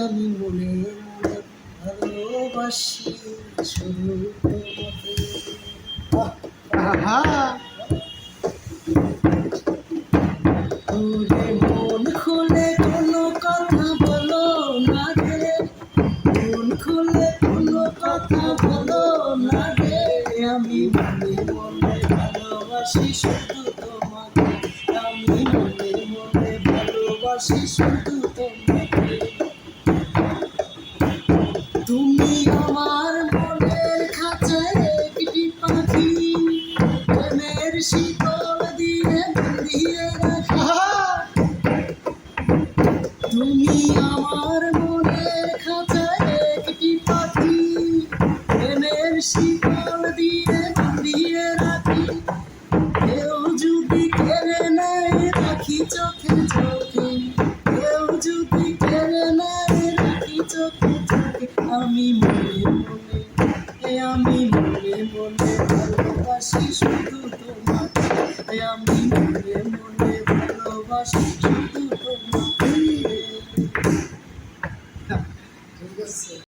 আমি মনে মনে ভালোবাসি শুধু তোমাকে। ওরে মন খুলে কোনো কথা বলো না রে, মন খুলে কোনো কথা বলো না রে, আমি মনে মনে ভালোবাসি শুধু তোমাকে, আমি মনে মনে ভালোবাসি শুধু তোমাকে। তুমি আমার মনের খাঁচায় একটি পাখি, প্রেমের শিকল দিয়ে বাঁধিয়ে রাখা। তুমি আমার মনের খাঁচায় একটি পাখি, প্রেমের শিকল দিয়ে বাঁধিয়ে রাখি। কেউ যদি কেড়ে নেয় রাখি চোখে চোখে, কেউ যদি কেড়ে নেয় রাখি চোখে চোখে, আমি মনে মনে আমি মনে মনে ভালোবাসি শুধু তোমাকে, আমি মনে মনে ভালোবাসি শুধু তোমাকে।